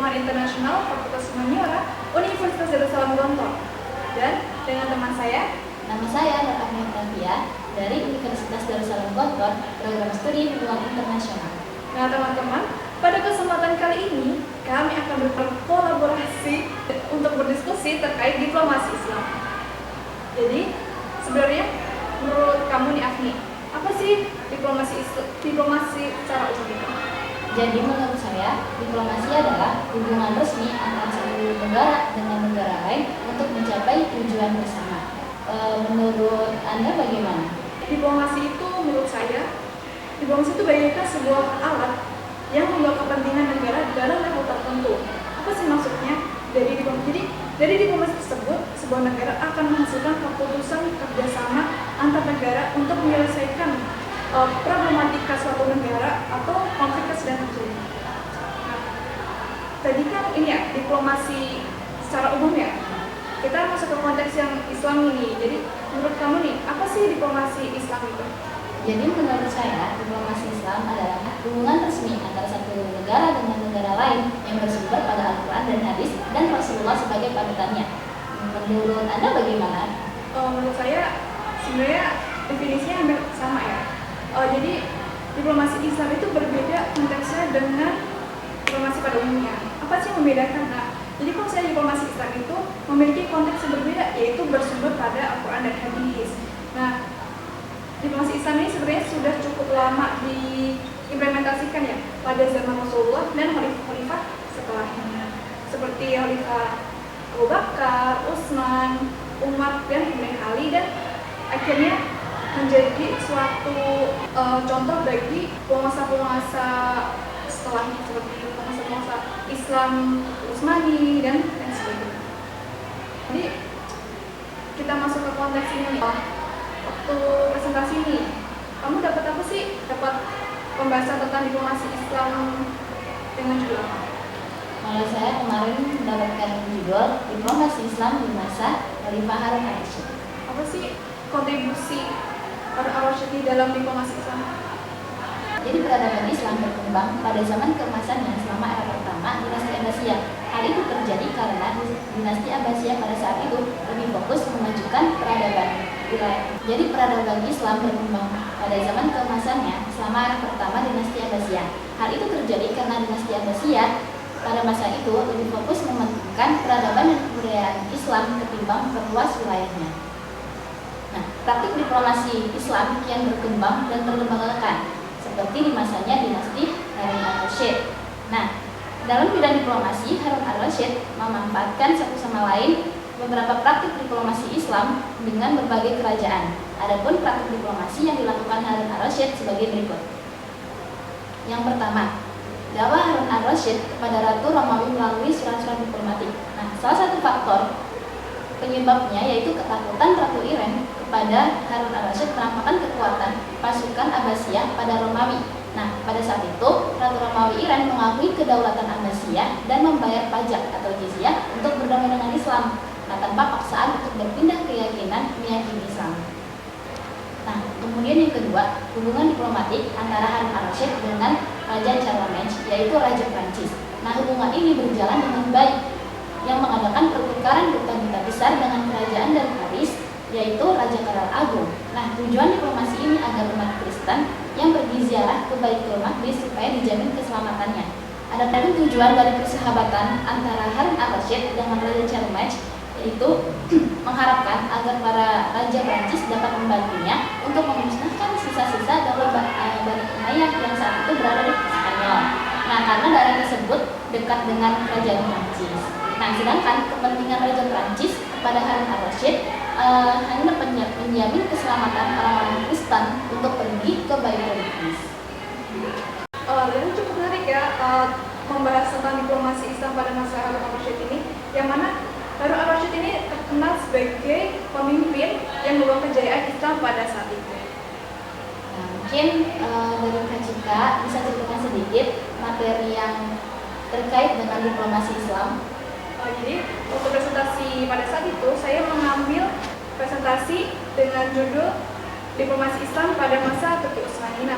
Hubungan Internasional Fakultas Humaniora Universitas Darussalam Gontor. Dan dengan teman saya, nama saya Ratna Prabia dari Universitas Darussalam Gontor, program studi Hubungan Internasional. Nah teman-teman, pada kesempatan kali ini kami akan berkolaborasi untuk berdiskusi terkait diplomasi Islam. Jadi sebenarnya menurut kamu nih Afni, apa sih diplomasi secara umum itu? Jadi menurut saya, diplomasi adalah hubungan resmi antara satu negara dengan negara lain untuk mencapai tujuan bersama. Menurut Anda bagaimana? Diplomasi itu menurut saya, diplomasi itu bagaikan sebuah alat yang membawa kepentingan negara dalam level tertentu. Apa sih maksudnya? Dari diplomasi tersebut, sebuah negara akan menghasilkan keputusan kerjasama antar negara untuk menyelesaikan problematika suatu negara atau konflik yang sedang terjadi. Nah, tadi kan ini ya diplomasi secara umum ya. Kita masuk ke konteks yang Islam ini. Jadi menurut kamu nih, apa sih diplomasi Islam itu? Jadi menurut saya, diplomasi Islam adalah hubungan resmi antara satu negara dengan negara lain yang bersumber pada Al-Quran dan hadis dan Rasulullah sebagai panutannya. Menurut Anda bagaimana? Menurut saya sebenarnya definisinya hampir sama ya. Jadi diplomasi Islam itu berbeda konteksnya dengan diplomasi pada umumnya. Apa sih yang membedakan? Nah, jadi kalau saya diplomasi Islam itu memiliki konteks yang berbeda, yaitu bersumber pada Al-Quran dan hadis. Nah, diplomasi Islam ini sebenarnya sudah cukup lama diimplementasikan ya pada zaman Rasulullah dan khalifah setelahnya, seperti Khalifah Abu Bakar, Utsman, Umar, dan kemudian Ali, dan akhirnya menjadi suatu contoh bagi penguasa-penguasa setelahnya seperti penguasa-penguasa Islam Utsmani dan sebagainya. Jadi kita masuk ke konteks ini. Waktu presentasi ini, kamu dapat apa sih? Dapat pembahasan tentang diplomasi Islam dengan judul apa? Kalau saya kemarin mendapatkan judul Diplomasi Islam di Masa Khalifah Harun al-Rashid. Apa sih kontribusi Harun al-Rashid dalam diplomasi Islam? Jadi peradaban Islam berkembang pada zaman keemasannya selama era pertama dinasti Abbasiyah. Hal itu terjadi karena dinasti Abbasiyah pada saat itu lebih fokus memajukan peradaban wilayah. Jadi peradaban Islam berkembang pada zaman keemasannya selama era pertama dinasti Abbasiyah. Hal itu terjadi karena dinasti Abbasiyah pada masa itu lebih fokus mementingkan peradaban dan kebudayaan Islam ketimbang perluas wilayahnya. Nah, praktik diplomasi Islam kian berkembang dan berkembang seperti di masanya dinasti Harun al-Rashid. Nah, dalam bidang diplomasi, Harun al-Rashid memanfaatkan satu sama lain beberapa praktik diplomasi Islam dengan berbagai kerajaan. Adapun praktik diplomasi yang dilakukan Harun al-Rashid sebagai berikut. Yang pertama, dakwah Harun al-Rashid kepada Ratu Romawi melalui surat-surat diplomatik. Nah, salah satu faktor penyebabnya yaitu ketakutan Ratu Iren kepada Harun al-Rashid menampakkan kekuatan pasukan Abbasiyah pada Romawi. Nah, pada saat itu Ratu Romawi Iren mengakui kedaulatan Abbasiyah dan membayar pajak atau jizyah untuk berdamai dengan Islam. Nah, tanpa paksaan untuk berpindah keyakinan meyakini Islam. Nah, kemudian yang kedua, hubungan diplomatik antara Harun al-Rashid dengan Raja Charlemagne, yaitu Raja Prancis. Nah, hubungan ini berjalan dengan baik, yang mengadakan pertukaran duta-duta besar dengan kerajaan dan Paris, yaitu Raja Karol Agung. Nah, tujuan diplomasi ini agar umat Kristen yang pergi ziarah ke Baitul Maqdis supaya dijamin keselamatannya. Adapun tujuan dari persahabatan antara Harun al-Rashid dengan Raja Charlemagne yaitu mengharapkan agar para raja Prancis dapat membantunya untuk memusnahkan sisa-sisa Daulah Bani Umayyah yang saat itu berada di Spanyol. Nah, karena daerah tersebut dekat dengan kerajaan Prancis. Nah, sedangkan kepentingan Raja Prancis kepada Harun al-Rashid hanya menjamin keselamatan orang-orang Kristen untuk pergi ke Baitul Maqdis. Dan cukup menarik ya membahas tentang diplomasi Islam pada masa Harun al-Rashid ini, yang mana Harun al-Rashid ini terkenal sebagai pemimpin yang membawa kejayaan Islam pada saat itu. Nah, mungkin dari Kak Cika bisa ceritakan sedikit materi yang terkait dengan diplomasi Islam. Jadi untuk presentasi pada saat itu saya mengambil presentasi dengan judul Diplomasi Islam pada masa Turki Utsmani.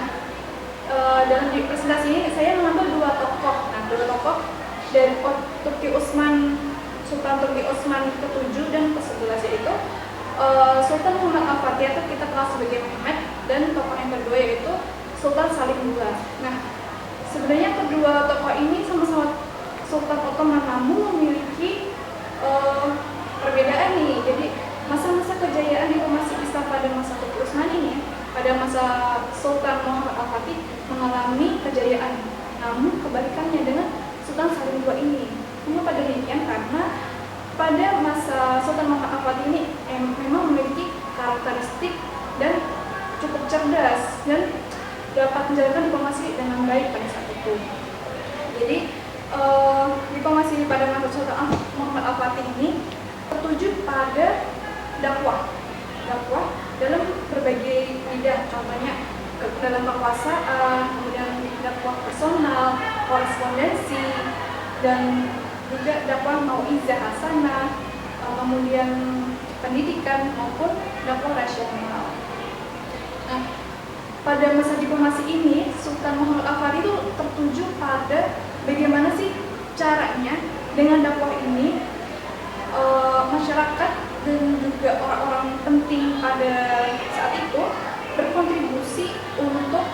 Dalam presentasi ini saya mengambil dua tokoh. Nah, dua tokoh dari Turki Utsman, Sultan Turki Utsman ke-7 dan ke-11, yaitu Sultan Muhammad Al-Fatih atau kita kenal sebagai Mehmed, dan tokoh yang kedua yaitu Sultan Salim II. Nah, sebenarnya kedua tokoh ini sama-sama Sultan Ottoman, namun memiliki perbedaan nih. Jadi masa-masa kejayaan diplomasi Islam pada masa Turki Utsmani ini, pada masa Sultan Muhammad Al-Fatih mengalami kejayaan, namun kebalikannya dengan Sultan Salim II ini. Mengapa demikian? Karena pada masa Sultan Muhammad Al-Fatih ini memang memiliki karakteristik dan cukup cerdas dan dapat menjalankan diplomasi dengan baik pada saat itu. Jadi diplomasi pada masa Sultan Muhammad Al-Fatih ini tertuju pada dakwah dalam berbagai bidang, contohnya dalam kekuasaan, kemudian dakwah personal, korespondensi, dan juga dakwah mau'izah hasanah, kemudian pendidikan maupun dakwah rasional. Nah, pada masa diplomasi ini Sultan Muhammad Al-Fatih itu tertuju pada bagaimana sih caranya dengan dakwah ini masyarakat dan juga orang-orang penting pada saat itu berkontribusi untuk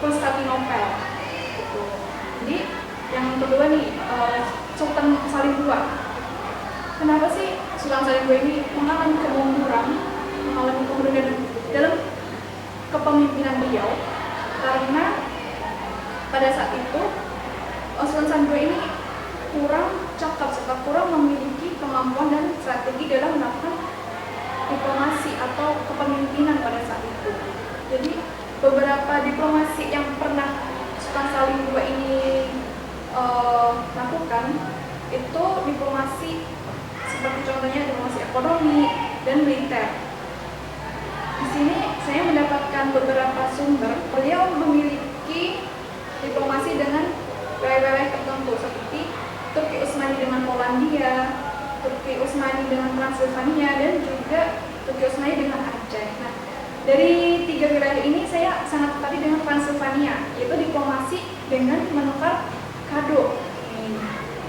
Konstantinopel. Gitu. Jadi yang kedua nih, Sultan Salim II. Kenapa sih Sultan Salim II ini mengalami kemunduran dalam kepemimpinan beliau? Karena pada saat itu Sultan Salim II ini kurang cakap serta kurang memiliki kemampuan dan strategi dalam melakukan diplomasi atau kepemimpinan pada saat itu. Jadi beberapa diplomasi yang pernah Sultan Salim II ini lakukan itu diplomasi seperti contohnya diplomasi ekonomi dan militer. Di sini saya mendapatkan beberapa sumber. Beliau memiliki diplomasi dengan wilayah tertentu seperti Turki Utsmani dengan Polandia, Turki Utsmani dengan Transilvania, dan juga Turki Utsmani dengan Aceh. Nah, dari tiga wilayah ini saya sangat tertarik dengan Transilvania, yaitu diplomasi dengan menukar kado,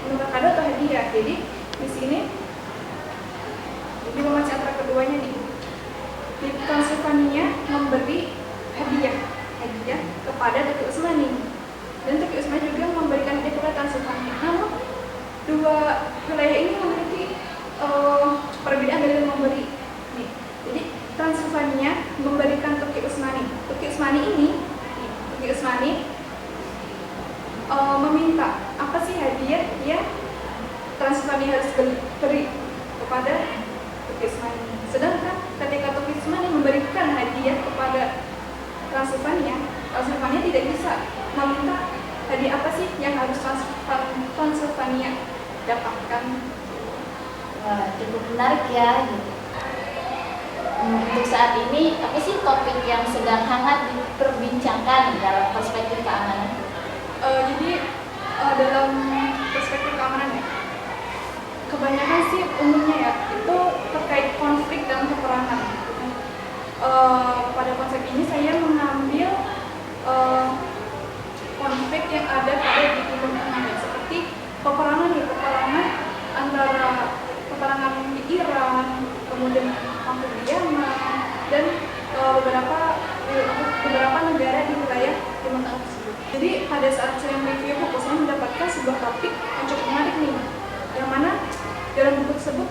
atau hadiah. Jadi di sini diplomasi antara keduanya nih. Di Transilvania memberi hadiah kepada Turki Utsmani, dan Turki Utsmani juga memberikan hadiah kepada Transilvania. Namun dua wilayah ini memiliki perbedaan dalam memberi. Nih, jadi Transilvania memberikan Turki Utsmani. Turki Utsmani meminta apa sih hadiah yang Transilvania harus beri kepada Turki Utsmani. Sedangkan ketika Turki Utsmani memberikan hadiah kepada Transilvania tidak bisa meminta hadiah apa sih yang harus Transilvania dapatkan. Wah, cukup menarik ya. Untuk saat ini, apa sih topik yang sedang hangat diperbincangkan dalam perspektif keamanan? Dalam perspektif keamanan ya, kebanyakan sih umumnya ya itu terkait konflik dan peperangan. Pada konsep ini saya mengambil konflik yang ada pada di Timur Tengah ya, seperti peperangan antara di Iran, kemudian konflik di Yaman, dan beberapa negara di wilayah Timur Tengah tersebut. Jadi pada saat saya mereview buku, saya mendapatkan sebuah topik yang cukup menarik nih, yang mana dalam buku tersebut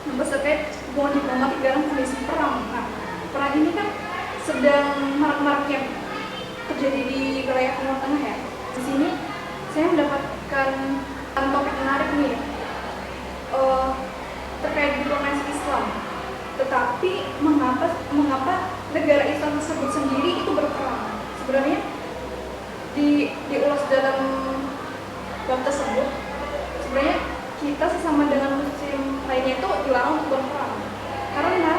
membahas terkait hubungan diplomatik dalam kondisi perang. Nah, perang ini kan sedang marak-maraknya terjadi di wilayah Timur Tengah ya. Di sini saya mendapatkan topik menarik nih, terkait diplomasi Islam. Tetapi mengapa negara Islam tersebut sendiri itu berperang? Sebenarnya diulas dalam bab tersebut, sebenarnya kita sesama dengan muslim lainnya itu dilarang untuk berperang. Karena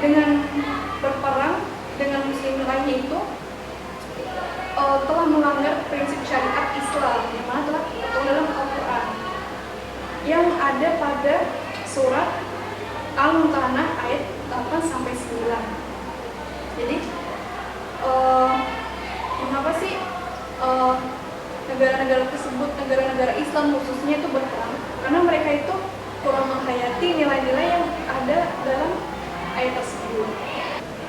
dengan berperang dengan muslim lainnya itu telah melanggar prinsip syariat Islam yang mana telah tertuang dalam Al-Quran yang ada pada surat Al-Mumtahanah ayat 8-9. Jadi mengapa sih negara-negara negara-negara Islam khususnya itu berperang, karena mereka itu kurang menghayati nilai-nilai yang ada dalam ayat tersebut.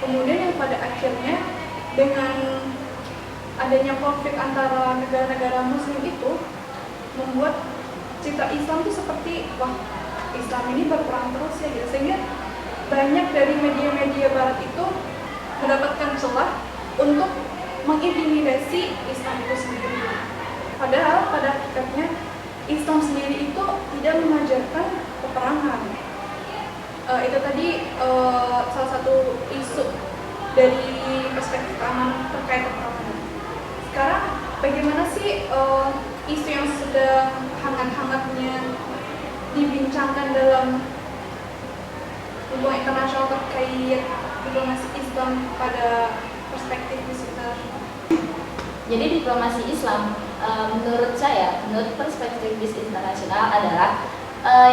Kemudian yang pada akhirnya dengan adanya konflik antara negara-negara Muslim itu membuat citra Islam itu seperti wah, Islam ini berperang terus ya gitu. Sehingga banyak dari media-media Barat itu mendapatkan celah untuk mengintimidasi Islam itu sendiri. Padahal pada hakikatnya Islam sendiri itu tidak mengajarkan peperangan. Itu tadi salah satu isu dari perspektif keamanan terkait peperangan. Sekarang bagaimana sih isu yang sedang hangat-hangatnya dibincangkan dalam hubungan internasional terkait diplomasi Islam pada perspektif di sekitar? Jadi diplomasi Islam menurut saya, menurut perspektif bisnis internasional adalah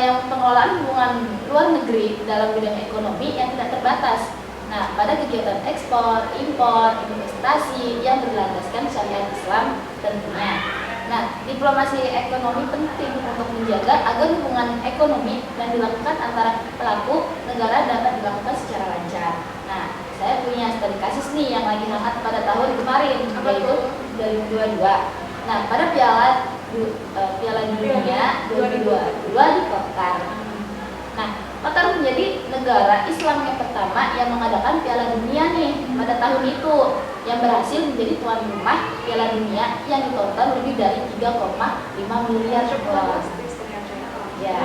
yang pengelolaan hubungan luar negeri dalam bidang ekonomi yang tidak terbatas. Nah, pada kegiatan ekspor, impor, investasi yang berlandaskan syariat Islam tentunya. Nah, diplomasi ekonomi penting untuk menjaga agar hubungan ekonomi yang dilakukan antara pelaku negara dapat dilakukan secara lancar. Nah, saya punya studi kasus nih yang lagi hangat pada tahun kemarin, yaitu 2022. Nah, pada Piala Dunia 2022 di Qatar. Nah, Qatar menjadi negara Islam yang pertama yang mengadakan Piala Dunia nih pada tahun itu, yang berhasil menjadi tuan rumah Piala Dunia yang ditonton lebih dari 3,5 miliar orang. Ya.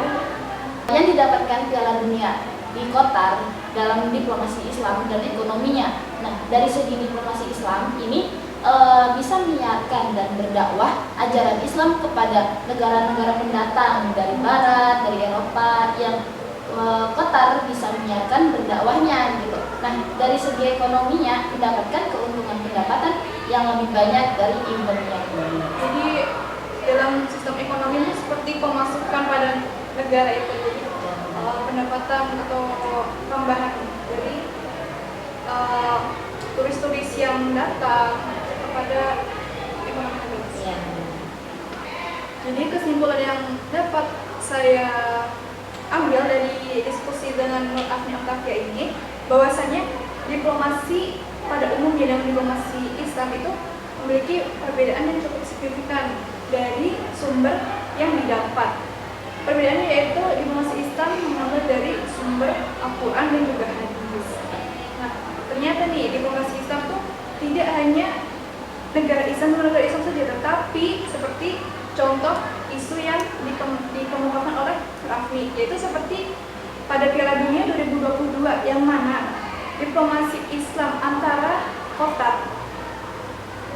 Yang didapatkan Piala Dunia di Qatar dalam diplomasi Islam dan ekonominya. Nah, dari segi diplomasi Islam ini bisa menyiarkan dan berdakwah ajaran Islam kepada negara-negara pendatang dari Barat, dari Eropa yang Qatar bisa menyiarkan berdakwahnya gitu. Nah, dari segi ekonominya mendapatkan keuntungan pendapatan yang lebih banyak dari impornya. Jadi dalam sistem ekonomi itu seperti pemasukan pada negara itu, pendapatan atau tambahan dari turis-turis yang datang kepada ekonomi Indonesia. Ya. Jadi kesimpulan yang dapat saya ambil dari diskusi dengan Nur Afni Octavia ini, bahwasanya diplomasi pada umumnya dengan diplomasi Islam itu memiliki perbedaan yang cukup signifikan dari sumber yang didapat. Perbedaannya yaitu diplomasi Islam mengambil dari sumber Al-Quran dan juga hadis. Nah, ternyata nih diplomasi Islam tuh tidak hanya negara Islam saja, tetapi seperti contoh isu yang dikemukakan oleh Raffi, yaitu seperti pada Piala Dunia 2022 yang mana diplomasi Islam antara Qatar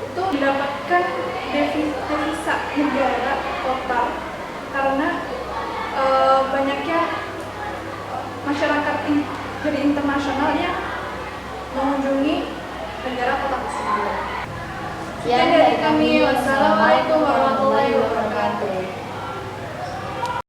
itu mendapatkan devisa negara Qatar karena banyaknya masyarakat dari internasional yang mengunjungi negara Qatar tersebut. Sekian dari kami. Wassalamualaikum warahmatullahi wabarakatuh.